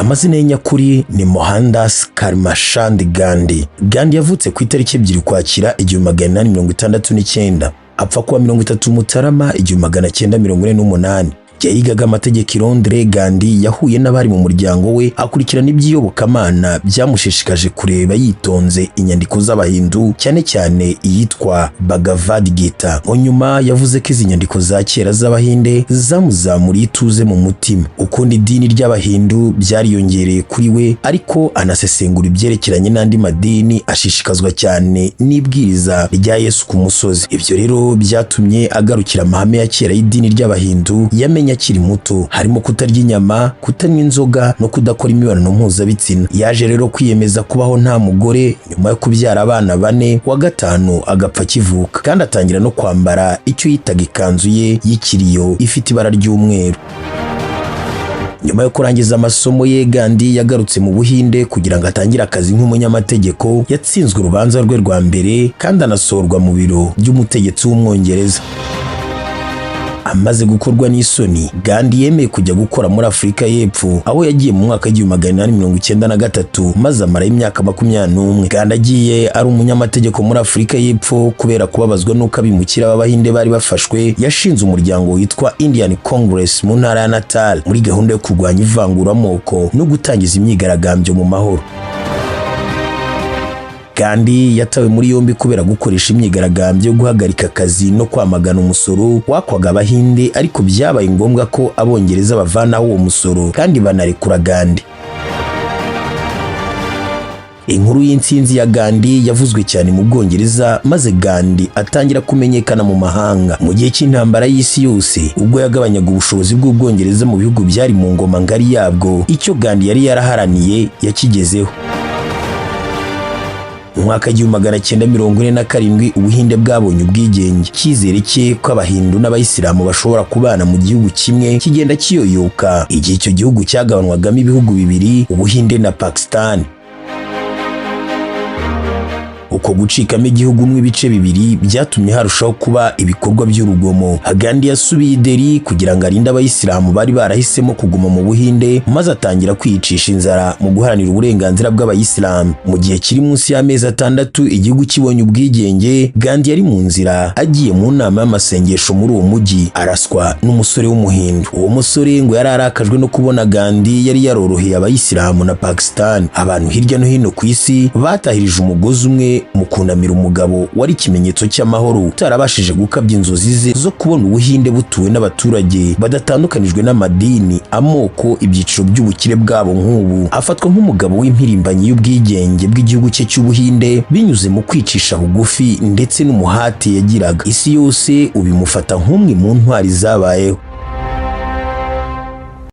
Amazina ye nyakuri ni Mohandas Karamchand Gandhi. Gandhi yavutse ku itariki 2 Ukwakira 1869, apfa kuwa 30 Mutarama 1948. Yigaga amategeko i Londres. Gandhi yahuye n'abari mu muryango we akurikirana iby'iyobokamana byamushishikaje kureba yitonze inyandiko z'abahindu, cyane cyane iyitwa Bhagavad Gita. Nyuma yavuze ko izi nyandiko za kera z'abahinde zamuzamuriye ituze mu mutima. Ukundi idini ry'abahindu byariyongereye kuri we, ariko anasesengura ibyerekeranye n'andi madini, ashishikazwa cyane n'ibwiriza rya Yesu ku musozi. Ibyo rero byatumye agarukira amahame ya kera y'idini ry'abahindu yamenye akiri muto, harimo kutarya inyama, kutanywa inzoga no kudakora imibonano mpuzabitsina. Yaje rero kwiyemeza kubaho nta mugore nyuma yo kubyara abana 4, wa gatanu agapfa akivuka, kandi atangira no kwambara icyo yitaga ikanzu ye y'ikiriyo ifite ibara ry'umweru. Nyuma yo kurangiza amasomo ye, Gandhi yagarutse mu Buhinde kugira ngo atangire akazi nk'umunyamategeko. Yatsinzwe urubanza rwe rwa mbere kandi anasorwa mu biro by'umutegetsi w'Umwongereza. Amaze gukorwa n'isoni, Gandhi yemeye kujya gukora muri Afurika y'Epfo, aho yagiye mu mwaka 1893 maze amara imyaka 21. Gandhi agiye ari umunyamategeko muri Afurika y'Epfo kubera kubabazwa n'uko abimukira b'Abahinde bari bafashwe. Yashinze umuryango witwa Indian Congress mu ntara ya Natal muri gahunda yo kurwanya ivanguramoko no gutangiza imyigaragambyo mu mahoro. Gandhi yatawe muri yombi kubera gukoresha imyigaragambyo yo guhagarika akazi no kwamagana umusoro wakwaga Abahinde, ariko byabaye ngombwa ko Abongereza bavanaho uwo musoro kandi banarekura Gandhi. Inkuru y'intsinzi ya Gandhi yavuzwe cyane mu Bwongereza, maze Gandhi atangira kumenyekana mu mahanga. Mu gihe cy'intambara y'isi yose, ubwo yagabanyaga ubushobozi bw'Ubwongereza mu bihugu byari mu ngoma ngari yabwo, icyo Gandhi yari yaraharaniye yakigezeho. Mu mwaka 1947 Ubuhinde bwabonye ubwigenge. Cyizere cye ko Abahindu n'Abayisilamu bashobora kubana mu gihugu kimwe kigenda kiyoyoka, igihe icyo gihugu cyagabanwagamo ibihugu bibiri, Ubuhinde na Pakistan. Uko gucikamo igihugu mu ibice bibiri byatumye harushaho kuba ibikorwa by'urugomo. Gandhi yasubiye i Delhi kugira ngo arinde Abayisilamu bari barahisemo kuguma mu Buhinde, maze atangira kwiyicisha inzara mu guharanira uburenganzira bw'Abayisilamu. Mu gihe kiri munsi y'amezi 6 igihugu kibonye ubwigenge, Gandhi yari mu nzira agiye mu nama y'amasengesho muri uwo mujyi, araswa n'umusore w'Umuhindu. Uwo musore ngo yari arakajwe no kubona Gandhi yari yaroroheye Abayisilamu na Pakistan. Abantu hirya no hino ku isi batahirije umugozi umwe mu kunamira umugabo wari ikimenyetso cy'amahoro, utarabashije gukabya inzozi ze zo kubona Ubuhinde butuwe n'abaturage badatandukanijwe n'amadini, amoko, ibyiciro by'ubukire bwabo. Nk'ubu afatwa nk'umugabo w'impirimbanyi y'ubwigenge bw'igihugu cye cy'Ubuhinde binyuze mu kwicisha bugufi ndetse n'umuhate yagiraga. Isi yose ubimufata nk'umwe mu ntwari zabayeho.